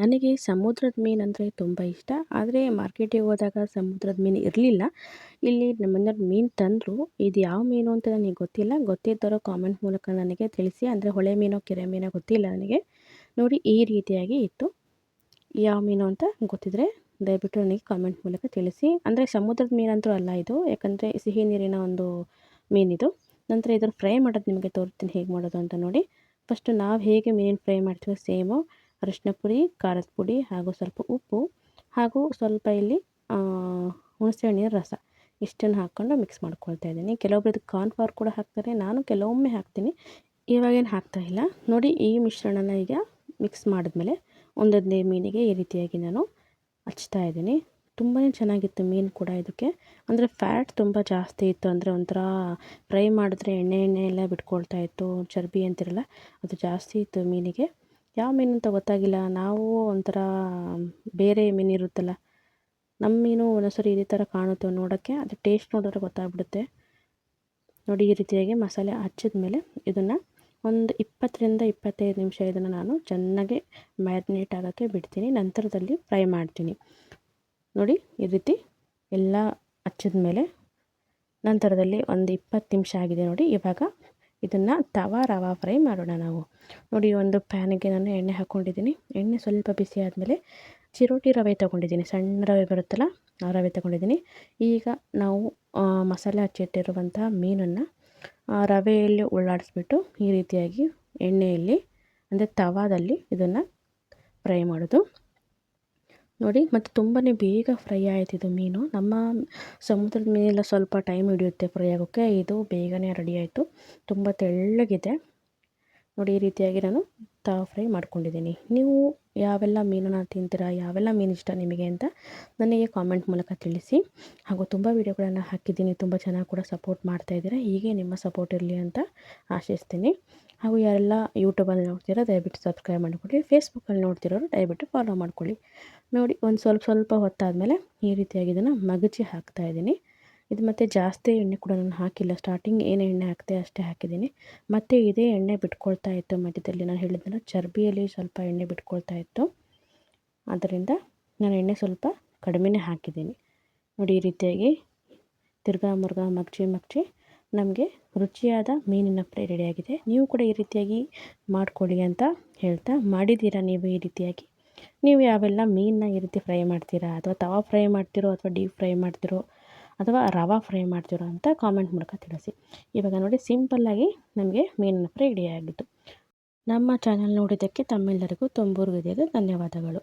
ನನಗೆ ಸಮುದ್ರದ ಮೀನಂದರೆ ತುಂಬ ಇಷ್ಟ. ಆದರೆ ಮಾರ್ಕೆಟಿಗೆ ಹೋದಾಗ ಸಮುದ್ರದ ಮೀನು ಇರಲಿಲ್ಲ. ಇಲ್ಲಿ ನಮ್ಮ ಮನೆಯವ್ರು ಮೀನು ತಂದರು. ಇದು ಯಾವ ಮೀನು ಅಂತ ನನಗೆ ಗೊತ್ತಿಲ್ಲ. ಗೊತ್ತಿದ್ದವರು ಕಾಮೆಂಟ್ ಮೂಲಕ ನನಗೆ ತಿಳಿಸಿ. ಅಂದರೆ ಹೊಳೆ ಮೀನೋ ಕೆರೆ ಮೀನೋ ಗೊತ್ತಿಲ್ಲ ನನಗೆ. ನೋಡಿ ಈ ರೀತಿಯಾಗಿ ಇತ್ತು. ಯಾವ ಮೀನು ಅಂತ ಗೊತ್ತಿದ್ದರೆ ದಯವಿಟ್ಟು ನನಗೆ ಕಾಮೆಂಟ್ ಮೂಲಕ ತಿಳಿಸಿ. ಅಂದರೆ ಸಮುದ್ರದ ಮೀನಂತೂ ಅಲ್ಲ ಇದು. ಯಾಕಂದರೆ ಸಿಹಿ ನೀರಿನ ಒಂದು ಮೀನಿದು. ನಂತರ ಇದನ್ನು ಫ್ರೈ ಮಾಡೋದು ನಿಮಗೆ ತೋರಿಸ್ತೀನಿ ಹೇಗೆ ಮಾಡೋದು ಅಂತ ನೋಡಿ. ಫಸ್ಟು ನಾವು ಹೇಗೆ ಮೀನು ಫ್ರೈ ಮಾಡ್ತೀವೋ ಸೇಮು ಅರಿಶಿನ ಪುಡಿ, ಖಾರದ ಪುಡಿ ಹಾಗೂ ಸ್ವಲ್ಪ ಉಪ್ಪು ಹಾಗೂ ಸ್ವಲ್ಪ ಇಲ್ಲಿ ಹುಣಸೆಹಣ್ಣಿನ ರಸ ಇಷ್ಟನ್ನು ಹಾಕ್ಕೊಂಡು ಮಿಕ್ಸ್ ಮಾಡ್ಕೊಳ್ತಾ ಇದ್ದೀನಿ. ಕೆಲವೊಬ್ರು ಇದಕ್ಕೆ ಕಾರ್ನ್‌ಫ್ಲವರ್ ಕೂಡ ಹಾಕ್ತಾರೆ. ನಾನು ಕೆಲವೊಮ್ಮೆ ಹಾಕ್ತೀನಿ. ಇವಾಗೇನು ಹಾಕ್ತಾಯಿಲ್ಲ. ನೋಡಿ ಈ ಮಿಶ್ರಣನ ಈಗ ಮಿಕ್ಸ್ ಮಾಡಿದ್ಮೇಲೆ ಒಂದೊಂದೇ ಮೀನಿಗೆ ಈ ರೀತಿಯಾಗಿ ನಾನು ಹಚ್ತಾ ಇದ್ದೀನಿ. ತುಂಬಾ ಚೆನ್ನಾಗಿತ್ತು ಮೀನು ಕೂಡ ಇದಕ್ಕೆ. ಅಂದರೆ ಫ್ಯಾಟ್ ತುಂಬ ಜಾಸ್ತಿ ಇತ್ತು. ಅಂದರೆ ಒಂಥರ ಫ್ರೈ ಮಾಡಿದ್ರೆ ಎಣ್ಣೆ ಎಲ್ಲ ಬಿಟ್ಕೊಳ್ತಾ ಇತ್ತು. ಚರ್ಬಿ ಅಂತಿರಲ್ಲ ಅದು ಜಾಸ್ತಿ ಇತ್ತು ಮೀನಿಗೆ. ಯಾವ ಮೀನು ಅಂತ ಗೊತ್ತಾಗಿಲ್ಲ. ನಾವು ಒಂಥರ ಬೇರೆ ಮೀನು ಇರುತ್ತಲ್ಲ, ನಮ್ಮ ಮೀನು ಒಂದೊಂದ್ಸರಿ ಇದೇ ಥರ ಕಾಣುತ್ತೆ ನೋಡೋಕ್ಕೆ. ಅದು ಟೇಸ್ಟ್ ನೋಡಿದ್ರೆ ಗೊತ್ತಾಗ್ಬಿಡುತ್ತೆ. ನೋಡಿ ಈ ರೀತಿಯಾಗಿ ಮಸಾಲೆ ಹಚ್ಚಿದ್ಮೇಲೆ ಇದನ್ನು ಒಂದು 20ರಿಂದ 25 ನಿಮಿಷ ಇದನ್ನು ನಾನು ಚೆನ್ನಾಗಿ ಮ್ಯಾರಿನೇಟ್ ಆಗೋಕ್ಕೆ ಬಿಡ್ತೀನಿ. ನಂತರದಲ್ಲಿ ಫ್ರೈ ಮಾಡ್ತೀನಿ. ನೋಡಿ ಈ ರೀತಿ ಎಲ್ಲ ಹಚ್ಚಿದ್ಮೇಲೆ ನಂತರದಲ್ಲಿ ಒಂದು 20 ನಿಮಿಷ ಆಗಿದೆ ನೋಡಿ. ಇವಾಗ ಇದನ್ನು ರವಾ ಫ್ರೈ ಮಾಡೋಣ ನಾವು. ನೋಡಿ ಒಂದು ಪ್ಯಾನಿಗೆ ನಾನು ಎಣ್ಣೆ ಹಾಕ್ಕೊಂಡಿದ್ದೀನಿ. ಎಣ್ಣೆ ಸ್ವಲ್ಪ ಬಿಸಿ ಆದಮೇಲೆ ಚಿರೋಟಿ ರವೆ ತೊಗೊಂಡಿದ್ದೀನಿ. ಸಣ್ಣ ರವೆ ಬರುತ್ತಲ್ಲ ಆ ರವೆ ತೊಗೊಂಡಿದ್ದೀನಿ. ಈಗ ನಾವು ಮಸಾಲೆ ಹಚ್ಚಿಟ್ಟಿರುವಂಥ ಮೀನನ್ನು ರವೆಯಲ್ಲಿ ಉಳ್ಳಾಡಿಸ್ಬಿಟ್ಟು ಈ ರೀತಿಯಾಗಿ ಎಣ್ಣೆಯಲ್ಲಿ ಅಂದರೆ ತವಾದಲ್ಲಿ ಇದನ್ನು ಫ್ರೈ ಮಾಡೋದು ನೋಡಿ. ಮತ್ತು ತುಂಬಾ ಬೇಗ ಫ್ರೈ ಆಯ್ತು ಇದು ಮೀನು. ನಮ್ಮ ಸಮುದ್ರದ ಮೀನೆಲ್ಲ ಸ್ವಲ್ಪ ಟೈಮ್ ಹಿಡಿಯುತ್ತೆ ಫ್ರೈ ಆಗೋಕ್ಕೆ. ಇದು ಬೇಗನೆ ರೆಡಿ ಆಯಿತು. ತುಂಬ ತೆಳ್ಳಗಿದೆ ನೋಡಿ. ಈ ರೀತಿಯಾಗಿ ನಾನು ಫ್ರೈ ಮಾಡ್ಕೊಂಡಿದ್ದೀನಿ. ನೀವು ಯಾವೆಲ್ಲ ಮೀನನ್ನು ತಿಂತೀರಾ, ಯಾವೆಲ್ಲ ಮೀನು ಇಷ್ಟ ನಿಮಗೆ ಅಂತ ನನಗೆ ಕಾಮೆಂಟ್ ಮೂಲಕ ತಿಳಿಸಿ. ಹಾಗೂ ತುಂಬ ವೀಡಿಯೋಗಳನ್ನು ಹಾಕಿದ್ದೀನಿ. ತುಂಬ ಚೆನ್ನಾಗಿ ಕೂಡ ಸಪೋರ್ಟ್ ಮಾಡ್ತಾಯಿದ್ದೀರಾ. ಹೀಗೆ ನಿಮ್ಮ ಸಪೋರ್ಟ್ ಇರಲಿ ಅಂತ ಆಶಿಸ್ತೀನಿ. ಹಾಗೂ ಯಾರೆಲ್ಲ ಯೂಟ್ಯೂಬಲ್ಲಿ ನೋಡ್ತೀರಾ ದಯವಿಟ್ಟು ಸಬ್ಸ್ಕ್ರೈಬ್ ಮಾಡಿಕೊಳ್ಳಿ. ಫೇಸ್ಬುಕ್ಕಲ್ಲಿ ನೋಡ್ತಿರೋರು ದಯವಿಟ್ಟು ಫಾಲೋ ಮಾಡ್ಕೊಳ್ಳಿ. ನೋಡಿ ಒಂದು ಸ್ವಲ್ಪ ಹೊತ್ತಾದಮೇಲೆ ಈ ರೀತಿಯಾಗಿ ಇದನ್ನು ಮಗಚಿ ಹಾಕ್ತಾಯಿದ್ದೀನಿ. ಇದು ಮತ್ತು ಜಾಸ್ತಿ ಎಣ್ಣೆ ಕೂಡ ನಾನು ಹಾಕಿಲ್ಲ. ಸ್ಟಾರ್ಟಿಂಗ್ ಏನು ಎಣ್ಣೆ ಹಾಕ್ತೆ ಅಷ್ಟೇ ಹಾಕಿದ್ದೀನಿ. ಮತ್ತು ಇದೇ ಎಣ್ಣೆ ಬಿಟ್ಕೊಳ್ತಾ ಇತ್ತು ಮಧ್ಯದಲ್ಲಿ. ನಾನು ಹೇಳಿದ್ನಲ್ಲ ಚರ್ಬಿಯಲ್ಲಿ ಸ್ವಲ್ಪ ಎಣ್ಣೆ ಬಿಟ್ಕೊಳ್ತಾ ಇತ್ತು. ಆದ್ದರಿಂದ ನಾನು ಎಣ್ಣೆ ಸ್ವಲ್ಪ ಕಡಿಮೆನೇ ಹಾಕಿದ್ದೀನಿ. ನೋಡಿ ಈ ರೀತಿಯಾಗಿ ತಿರ್ಗಾ ಮುರ್ಗಾ ಮಗ್ಚಿ ನಮಗೆ ರುಚಿಯಾದ ಮೀನಿನ ಫ್ರೈ ರೆಡಿಯಾಗಿದೆ. ನೀವು ಕೂಡ ಈ ರೀತಿಯಾಗಿ ಮಾಡ್ಕೊಳ್ಳಿ ಅಂತ ಹೇಳ್ತಾ, ಮಾಡಿದ್ದೀರಾ ನೀವು ಈ ರೀತಿಯಾಗಿ? ನೀವು ಯಾವೆಲ್ಲ ಮೀನನ್ನ ಈ ರೀತಿ ಫ್ರೈ ಮಾಡ್ತೀರಾ, ಅಥವಾ ತವಾ ಫ್ರೈ ಮಾಡ್ತಿರೋ ಅಥವಾ ಡೀಪ್ ಫ್ರೈ ಮಾಡ್ತಿರೋ ಅಥವಾ ರವಾ ಫ್ರೈ ಮಾಡ್ತಿರೋ ಅಂತ ಕಾಮೆಂಟ್ ಮೂಲಕ ತಿಳಿಸಿ. ಇವಾಗ ನೋಡಿ ಸಿಂಪಲ್ಲಾಗಿ ನಮಗೆ ಮೀನಿನ ಫ್ರೈ ರೆಡಿಯಾಗಿತ್ತು. ನಮ್ಮ ಚಾನಲ್ ನೋಡಿದ್ದಕ್ಕೆ ತಮ್ಮೆಲ್ಲರಿಗೂ ತುಂಬ ಹೃದಯದ ಧನ್ಯವಾದಗಳು.